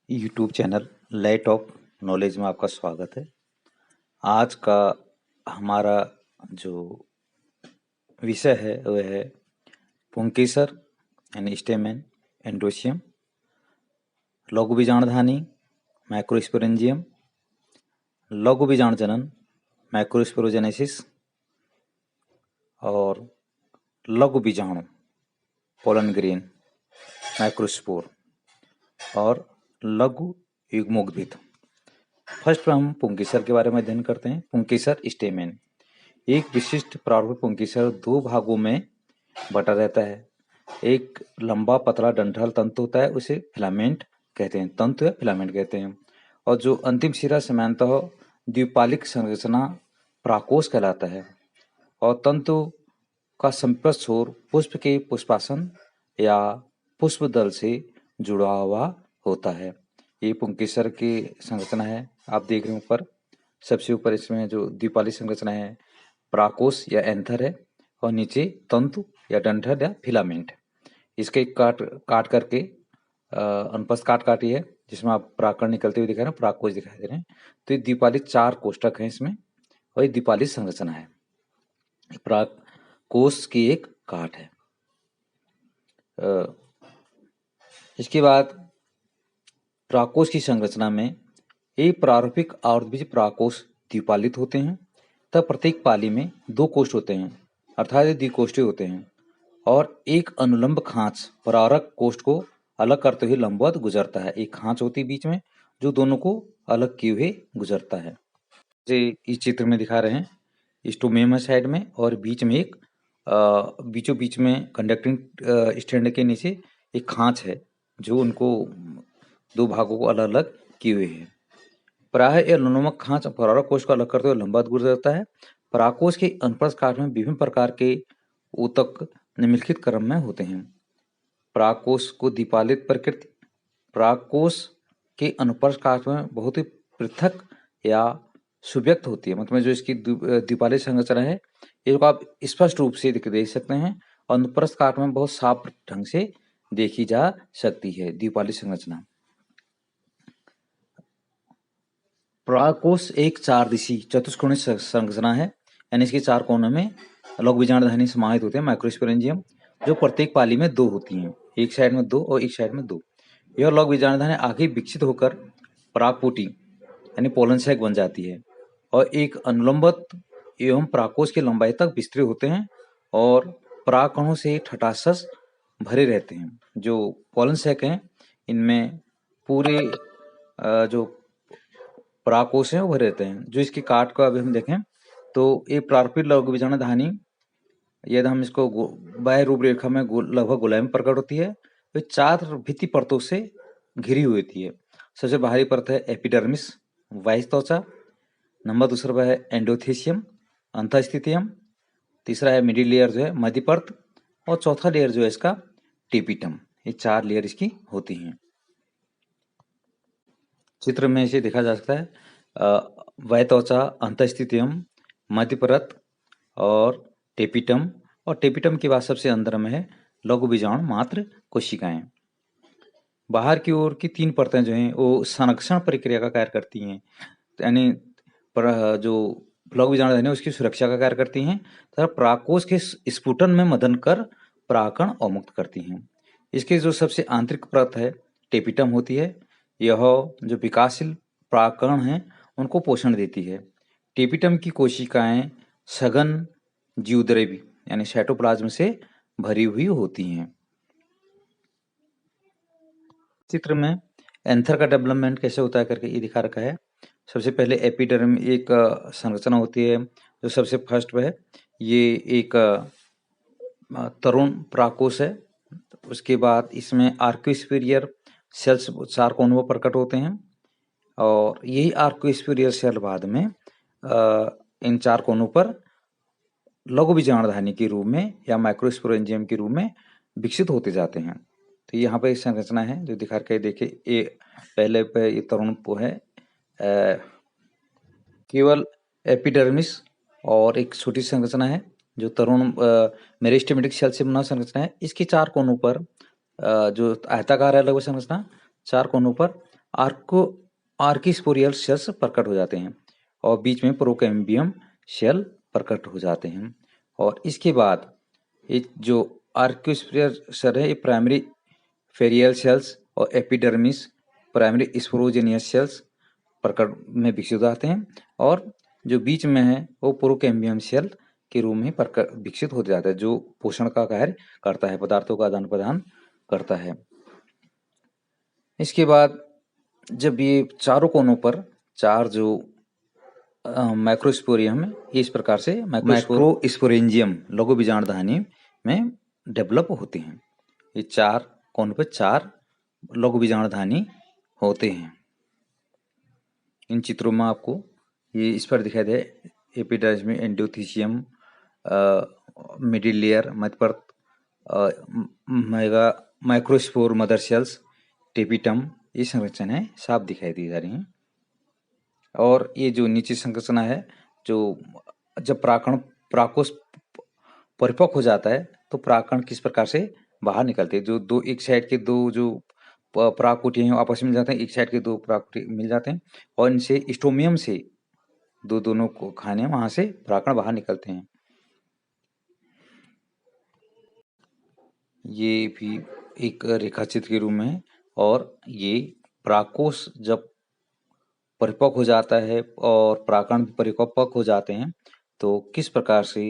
YouTube channel light of knowledge में आपका स्वागत है। आज का हमारा जो विषय है वह है पुंकेसर यानी स्टेमेन एंड्रोशियम, लघु बीजाणुधानी माइक्रोस्पोरेंजियम, लघु बीजाणु जनन माइक्रोस्पोरोजेनेसिस और लघु बीजाणु पोलन ग्रेन माइक्रोस्पोर और लघु युग्मोद्भिद। फर्स्ट हम पुंकेसर के बारे में अध्ययन करते हैं। पुंकेसर स्टेमेन एक विशिष्ट प्रारूपिक पुंकेसर दो भागों में बटा रहता है। एक लंबा पतला डंठल तंतु होता है, उसे फिलामेंट कहते हैं, तंतु या फिलामेंट कहते हैं। और जो अंतिम सिरा सामान्यतः द्विपालिक संरचना प्राकोष कहलाता है और तंतु का संपर्क छोर पुष्प के पुष्पासन या पुष्प दल से जुड़ा हुआ होता है। ये पुंकेसर की संरचना है। आप देख रहे हैं ऊपर, सबसे ऊपर इसमें जो द्विपालिक संरचना है प्राकोष या एंथर है और नीचे तंतु या डंठल या फिलामेंट। इसके काट करके अनुप्रस्थ काटी है जिसमें आप परागकण निकलते हुए दिखाई रहे हैं, परागकोश दिखाई दे रहे हैं। तो ये द्विपालिक 4 कोष्ठक हैं इसमें और ये द्विपालिक संरचना है। परागकोश की एक काट है। इसके बाद परागकोश की संरचना में एक प्रारूपिक आवृतबीज परागकोश द्विपालित होते हैं, तब प्रत्येक पाली में 2 कोष्ठ होते हैं अर्थात ये द्विकोष्ठीय होते हैं और एक अनुलंब खांच परारक कोष्ठ को अलग करते हुए लंबवत गुजरता है। एक खांच होती है बीच में जो दोनों को अलग किए हुए गुजरता है। जैसे इस चित्र में दिखा रहे हैं, स्टोमेम है साइड में और बीच में एक बीचों बीच में कंडक्टिंग स्टैंड के नीचे एक खांच है जो उनको 2 भागों को अलग अलग किए हुए है। प्राय यह अनुलंब खांच परारक कोश को अलग करते हुए लंबवत गुजरता है। परागकोश के अनुप्रस्थ काट में विभिन्न प्रकार के ऊतक निम्नलिखित क्रम में होते हैं। परागकोश को द्विपालित प्रकृति, परागकोश के अनुप्रस्थ काट में बहुत ही पृथक या सुव्यक्त होती है, मतलब जो इसकी द्विपालित संरचना है ये आप स्पष्ट रूप से देख सकते हैं और अनुप्रस्थ काट में बहुत साफ ढंग से देखी जा सकती है द्विपालित संरचना। परागकोश एक 4 दिशी चतुष्कोणीय संरचना है, यानी इसके 4 कोनों में लघु बीजाणुधानी समाहित होते हैं माइक्रोस्पोरेंजियम, जो प्रत्येक पाली में 2 होती हैं, एक साइड में 2 और एक साइड में 2। यह लघु बीजाणुधानी आगे विकसित होकर परागपुटी यानी पोलन सैक बन जाती है और एक अनुलंबत एवं परागकोश की लंबाई तक विस्तृत होते हैं और परागकणों से ठटासस भरे रहते हैं। जो पोलन सैक हैं इनमें पूरे जो परागकोश हैं वो भरे रहते हैं। जो इसकी काट को अभी हम देखें तो एक प्रारूपिक लघु बीजाणुधानी यदि हम इसको बाह्य रूपरेखा में लगभग गोलाई में प्रकट होती है, तो 4 भित्ति परतों से घिरी हुई होती है। सबसे बाहरी परत है एपिडर्मिस बाह्य त्वचा, नंबर दूसरा है एंडोथेसियम अंतःस्थितियम, तीसरा है मिडिल लेयर जो है मध्य परत और चौथा लेयर जो है इसका टेपिटम। ये 4 लेयर इसकी होती हैं। चित्र में इसे देखा जा सकता है, बाह्य त्वचा, अंतःस्थितियम, मध्य परत और टेपिटम, और टेपिटम के बाद सबसे अंदर में है लघु बीजाणु मात्र कोशिकाएं। बाहर की ओर की 3 परतें जो हैं वो संरक्षण प्रक्रिया का कार्य करती हैं, यानी जो लघु बीजाणु है उसकी सुरक्षा का कार्य करती हैं तथा परागकोश के स्फुटन में मदन कर परागकण अवमुक्त करती हैं। इसकी जो सबसे आंतरिक परत है टेपिटम होती है, यह जो विकासशील परागकण हैं उनको पोषण देती है। टेपिटम की कोशिकाएं सघन जीवद्रव्य यानी साइटोप्लाज्म से भरी हुई होती हैं। चित्र में एंथर का डेवलपमेंट कैसे होता है करके ये दिखा रखा है। सबसे पहले एपिडर्म एक संरचना होती है जो सबसे फर्स्ट है, ये एक तरुण परागकोश है। उसके बाद इसमें आर्कोस्फीरियर सेल्स 4 कोनों पर प्रकट होते हैं और यही आर्कोस्फीरियर सेल बाद में इन 4 कोनों पर लघु बीजाणुधानी के रूप में या माइक्रोस्पोरेंजियम के रूप में विकसित होते जाते हैं। तो यहाँ पे एक संरचना है जो दिखा के देखिए, ये पहले पे ये तरुण है केवल एपिडर्मिस और एक छोटी संरचना है जो तरुण मेरिस्टेमेटिक सेल से बना संरचना है। इसके 4 कोनों पर जो आयताकार है लगभग संरचना, 4 कोनों पर आर्को आर्किस्पोरियल सेल्स प्रकट हो जाते हैं और बीच में प्रोकैम्बियम सेल प्रकट हो जाते हैं। और इसके बाद ये जो आर्किस्पोरियल सेल है, ये प्राइमरी फेरियल सेल्स और एपिडर्मिस प्राइमरी स्पोरोजेनियस सेल्स प्रकट में विकसित हो जाते हैं, और जो बीच में है वो प्रोकैम्बियम सेल के रूप में प्रकट विकसित हो जाता है, जो पोषण का कार्य करता है, पदार्थों का आदान प्रदान करता है। इसके बाद जब ये चारों कोनों पर चार जो माइक्रोस्पोरियम है, ये इस प्रकार से माइक्रोस्पोरेंजियम लघु बीजाणुधानी में डेवलप होते हैं। ये चार कोनों पर चार लघु बीजाणुधानी होते हैं। इन चित्रों में आपको ये इस पर दिखाई दे एपिडर्मिस में एंडोथीसियम, मिडिल लेयर, मध्य परत, माइक्रोस्पोर मदर सेल्स, टेपिटम, ये संरचनाएं साफ दिखाई दी जा रही हैं। और ये जो नीचे संरचना है, जो जब प्राकोष परिपक्व हो जाता है तो प्राकण किस प्रकार से बाहर निकलते हैं। जो दो एक साइड के दो जो प्राकोटी हैं आपस में मिल जाते हैं, एक साइड के दो प्राकोटी मिल जाते हैं और इनसे स्टोमियम से दोनों को खाने वहां से प्राकण बाहर निकलते हैं। ये भी एक रेखाचित्र के रूप में है। और ये प्राकोष जब परिपक्व हो जाता है और प्राकण भी परिपक्व हो जाते हैं तो किस प्रकार से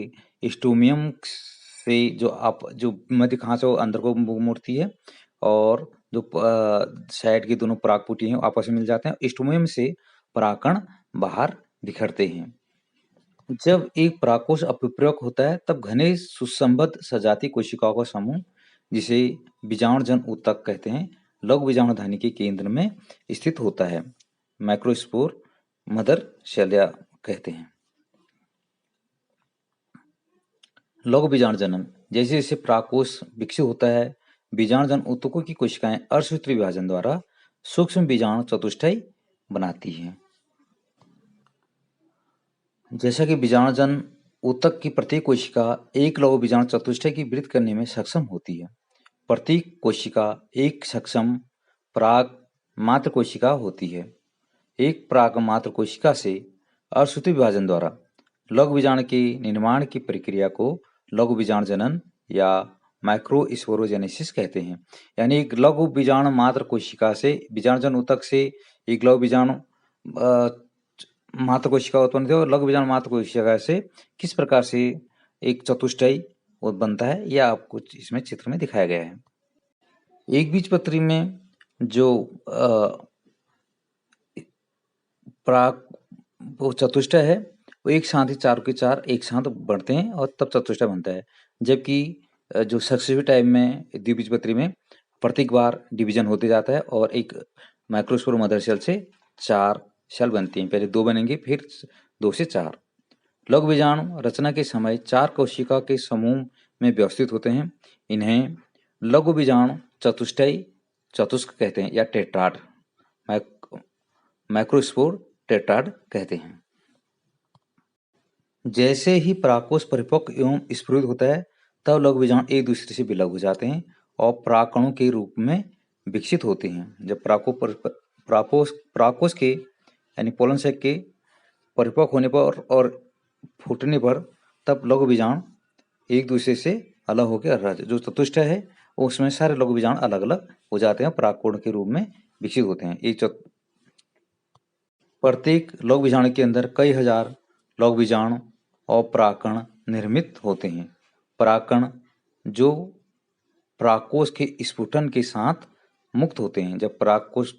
स्टोमियम से जो मध्य खांच है अंदर को मुड़ती है और जो साइड की दोनों प्राकपुटी हैं आपस में मिल जाते हैं, स्टोमियम से प्राकण बाहर बिखरते हैं। जब एक प्राकोष अपरिपक्व होता है तब घने सुसंबद्ध सजातीय कोशिकाओं का समूह, जिसे बीजाणुजन ऊतक कहते हैं, लघु बीजाणुधानी के केंद्र में स्थित होता है। माइक्रोस्पोर मदर सेल कहते हैं। लघु बीजाणुजनन, जैसे जैसे प्राकोष विकसित होता है, बीजाणुजन ऊतकों की कोशिकाएं अर्धसूत्री विभाजन द्वारा सूक्ष्म बीजाणु चतुष्टय बनाती हैं। जैसा कि बीजाणुजन ऊतक की प्रत्येक कोशिका एक लघु बीजाणु चतुष्टय की वृद्धि करने में सक्षम होती है। प्रत्येक कोशिका एक सक्षम प्राग मात्र कोशिका होती है। एक प्राग मात्र कोशिका से अर्धसूत्री विभाजन द्वारा लघु बीजाणु के निर्माण की प्रक्रिया को लघु बीजाणुजनन या माइक्रोस्पोरोजेनेसिस कहते हैं। यानी एक लघु बीजाणु मात्र कोशिका से बीजाणुजन ऊतक से एक लघु बीजाणु मात्र कोशिका उत्पन्न होती है और लघु बीजाणु मात्र कोशिका से किस प्रकार से एक चतुष्टय बनता है, यह आपको इसमें चित्र में दिखाया गया है। एक बीजपत्री में जो वो चतुष्टय है वो एक साथ ही चारों के चार एक साथ बढ़ते हैं और तब चतुष्टय बनता है। जबकि जो सक्सेसिव टाइप में द्विबीजपत्री में प्रत्येक बार डिवीजन होते जाता है और एक माइक्रोस्पोर मदर सेल से चार सेल बनती हैं। पहले दो बनेंगे, फिर 2 से 4। लघु बीजाणु रचना के समय 4 कोशिका के समूह में व्यवस्थित होते हैं। इन्हें लघु बीजाणु चतुष्टय चतुष्क कहते हैं या टेट्राड, माइक्रोस्पोर टेट्राड कहते हैं। जैसे ही प्राकोष परिपक्व एवं स्फुरित होता है तब लघु बीजाणु एक दूसरे से विलग हो जाते हैं और प्राकणों के रूप में विकसित होते हैं। जब प्राकोष के यानी पोलन सेक के परिपक्व होने पर और फूटने पर तब लघु बीजाणु एक दूसरे से अलग होकर जो चतुष्टय है उसमें सारे लघु बीजाणु अलग अलग हो जाते हैं, प्राकोण के रूप में विकसित होते हैं। एक प्रत्येक लघु बीजाणु के अंदर कई हजार लघु बीजाणु और प्राकण निर्मित होते हैं। प्राकण जो प्राकोष के स्फुटन के साथ मुक्त होते हैं। जब प्राकोष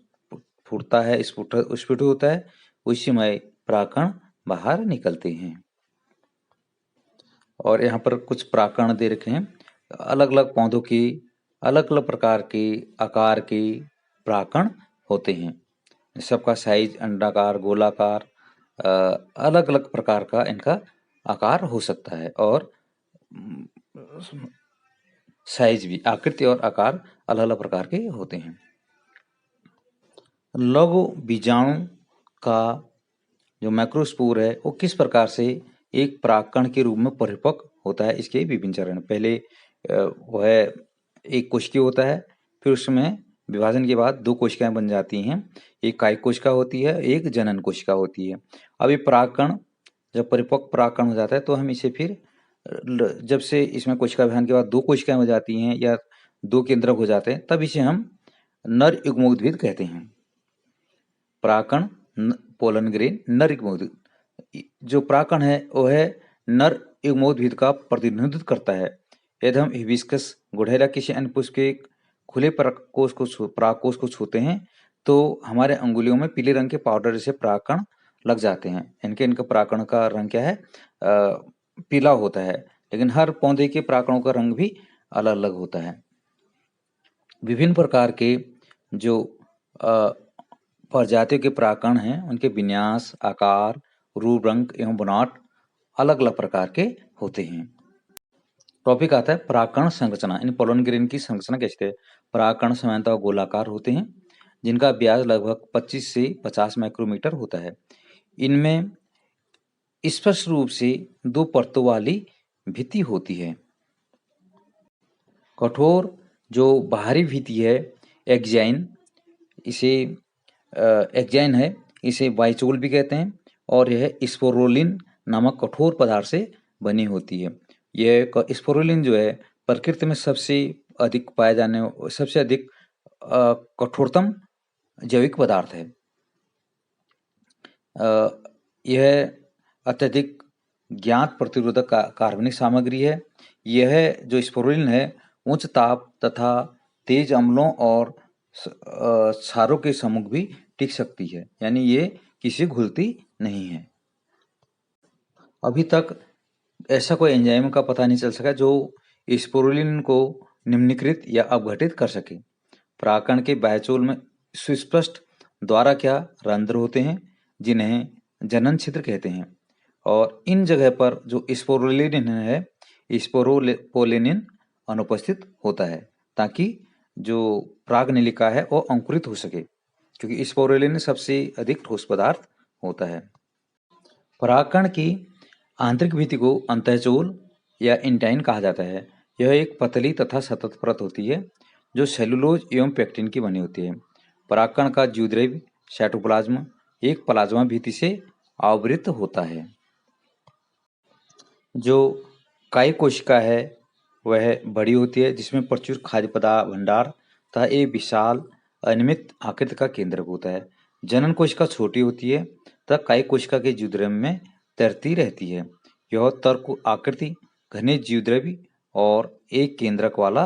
फूटता है, स्फुटित होता है, उस समय प्राकण बाहर निकलते हैं। और यहाँ पर कुछ प्राकण दे रखे हैं। अलग अलग पौधों की अलग अलग प्रकार के आकार के प्राकण होते हैं। सबका साइज अंडाकार, गोलाकार, अलग अलग प्रकार का इनका आकार हो सकता है और साइज भी, आकृति और आकार अलग अलग प्रकार के होते हैं। लघु बीजाणु का जो माइक्रोस्पोर है वो किस प्रकार से एक प्राकण के रूप में परिपक्व होता है, इसके विभिन्न चरण। पहले वह एक कोशिकीय होता है, फिर उसमें विभाजन के बाद 2 कोशिकाएं बन जाती हैं। एक कायिक कोशिका होती है, एक जनन कोशिका होती है। अब ये परागकण जब परिपक्व परागकण हो जाता है तो हम इसे फिर जब से इसमें कोशिका विभाजन के बाद 2 कोशिकाएं हो जाती हैं या 2 केंद्रक हो जाते हैं, तब इसे हम नर युग्मोद्भिद कहते हैं। परागकण पोलन ग्रेन नर युग्मोद्भिद। जो परागकण है वो है नर युग्मोद्भिद का प्रतिनिधित्व करता है। यदि हम हिबिस्कस गुड़हल किसी अन्य पुष्प के खुले परागकोश को छूते हैं तो हमारे अंगुलियों में पीले रंग के पाउडर जैसे परागकण लग जाते हैं। इनके परागकण का रंग क्या है? पीला होता है, लेकिन हर पौधे के परागकणों का रंग भी अलग अलग होता है। विभिन्न प्रकार के जो प्रजातियों के परागकण हैं उनके विन्यास, आकार, रूप, रंग एवं बनावट अलग अलग प्रकार के होते हैं। टॉपिक आता है परागकण संरचना। इन पोलन ग्रेन की संरचना कैसी है? परागकण सामान्यतः गोलाकार होते हैं जिनका व्यास लगभग 25 से 50 माइक्रोमीटर होता है। इनमें स्पष्ट रूप से 2 परतों वाली भित्ति होती है। कठोर जो बाहरी भित्ति है एक्जाइन, इसे एक्जाइन है, इसे वाइचोल भी कहते हैं और यह स्पोरोलिन नामक कठोर पदार्थ से बनी होती है। यह स्पोरोलिन जो है प्रकृति में सबसे अधिक पाए जाने सबसे अधिक कठोरतम जैविक पदार्थ है। यह अत्यधिक ज्ञात प्रतिरोधक कार्बनिक सामग्री है। यह जो स्पोरुलिन है उच्च ताप तथा तेज अम्लों और क्षारों के सम्मुख भी टिक सकती है, यानी ये किसी घुलती नहीं है। अभी तक ऐसा कोई एंजाइम का पता नहीं चल सका जो स्पोरुलिन को निम्नीकृत या अपघटित कर सके। परागकण के बाह्यचोल में सुस्पष्ट द्वाराख्या रंध्र होते हैं जिन्हें जनन छिद्र कहते हैं और इन जगह पर जो स्पोरुलिन है स्पोरोपोलिन अनुपस्थित होता है ताकि जो परागनलिका है वो अंकुरित हो सके, क्योंकि स्पोरुलिन सबसे अधिक ठोस पदार्थ होता है। परागकण की आंतरिक भित्ति को अंतःचोल या इंटाइन कहा जाता है। यह एक पतली तथा सतत परत होती है जो सेलुलोज एवं पेक्टिन की बनी होती है। परागकण का द्युद्रव्य साइटोप्लाज्म एक प्लाज्मा भित्ति से आवृत होता है। जो कायिक कोशिका है वह बड़ी होती है जिसमें प्रचुर खाद्य पदार्थ भंडार तथा एक विशाल अनियमित आकृति का केंद्रक होता है। जनन कोशिका छोटी होती है तथा कायिक कोशिका के द्युद्रव्य में तैरती रहती है। यह तर्क आकृति घने जीवद्रव्य और एक केंद्रक वाला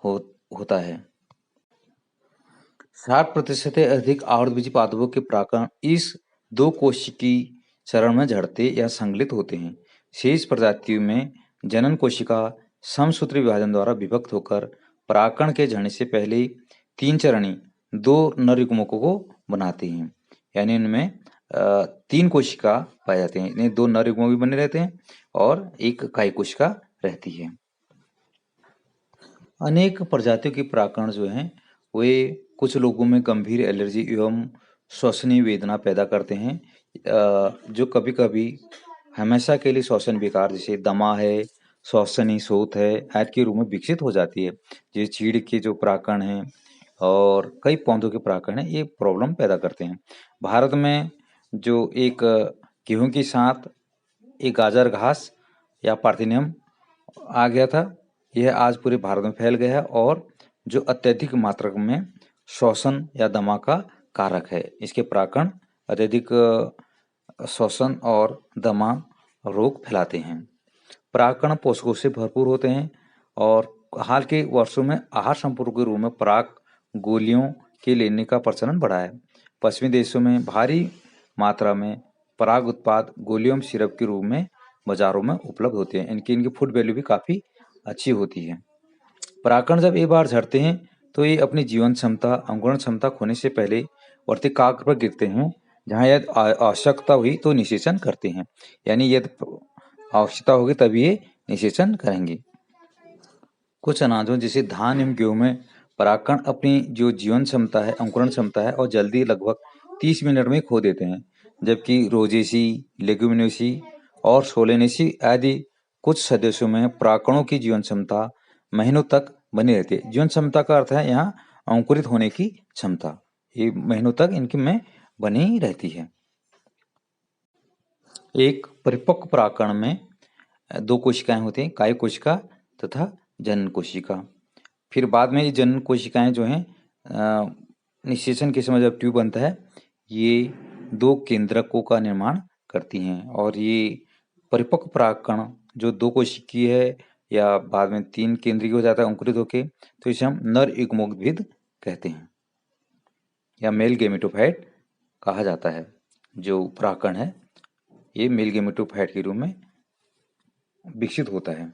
होता है। 60% से अधिक आवृतबीजी पादपों के परागकण इस 2 कोशिकी चरण में झड़ते या संगलित होते हैं। शेष प्रजातियों में जनन कोशिका समसूत्री विभाजन द्वारा विभक्त होकर परागकण के झड़ने से पहले 3 चरणी 2 नर युग्मकों को बनाती हैं, यानी इनमें 3 कोशिका पाए जाते हैं। इन्हें 2 नर युग्मक भी बने रहते हैं और एक कायिक कोशिका रहती है। अनेक प्रजातियों के परागकण जो हैं वे कुछ लोगों में गंभीर एलर्जी एवं श्वसनीय वेदना पैदा करते हैं, जो कभी कभी हमेशा के लिए श्वसन विकार जैसे दमा है, श्वसनीय शोथ है आदि के रूप में विकसित हो जाती है। जैसे चीड़ के जो परागकण हैं और कई पौधों के परागकण हैं ये प्रॉब्लम पैदा करते हैं। भारत में जो एक गेहूं के साथ एक गाजर घास या पार्थिनियम आ गया था, यह आज पूरे भारत में फैल गया है और जो अत्यधिक मात्रा में श्वसन या दमा का कारक है। इसके परागकण अत्यधिक श्वसन और दमा रोग फैलाते हैं। परागकण पोषकों से भरपूर होते हैं और हाल के वर्षों में आहार संपूरक के रूप में पराग गोलियों के लेने का प्रचलन बढ़ा है। पश्चिमी देशों में भारी मात्रा में पराग उत्पाद गोलियों सिरप के रूप में बाजारों में उपलब्ध होते हैं। इनकी फूड वैल्यू भी काफ़ी अच्छी होती है। परागकण जब एक बार झड़ते हैं तो ये अपनी जीवन क्षमता अंकुरण क्षमता खोने से पहले वर्तिकाग्र पर गिरते हैं, जहाँ यदि आवश्यकता हुई तो निषेचन करते हैं, यानी यदि आवश्यकता होगी तभी ये निषेचन करेंगे। कुछ अनाजों जैसे धान एवं गेहूं में परागकण अपनी जो जीवन क्षमता है अंकुरण क्षमता है और जल्दी लगभग 30 मिनट में खो देते हैं, जबकि रोजेसी लेग्यूमिनेसी और सोलेनेसी आदि कुछ सदस्यों में परागकणों की जीवन क्षमता महीनों तक बनी रहती है। जीवन क्षमता का अर्थ है यहाँ अंकुरित होने की क्षमता, ये महीनों तक इनकी में बनी रहती है। एक परिपक्व परागकण में दो कोशिकाएं होती हैं, काय कोशिका तथा जनन कोशिका। फिर बाद में ये जनन कोशिकाएं जो हैं निषेचन के समय जब ट्यूब बनता है, ये दो केंद्रकों का निर्माण करती हैं और ये परिपक्व परागकण जो दो कोशिकीय है या बाद में तीन केंद्रीय हो जाता है अंकुरित होके, तो इसे हम नर युग्मोद्भिद कहते हैं या मेल गेमेटोफाइट कहा जाता है। जो परागकण है ये मेल गेमेटोफाइट के रूप में विकसित होता है।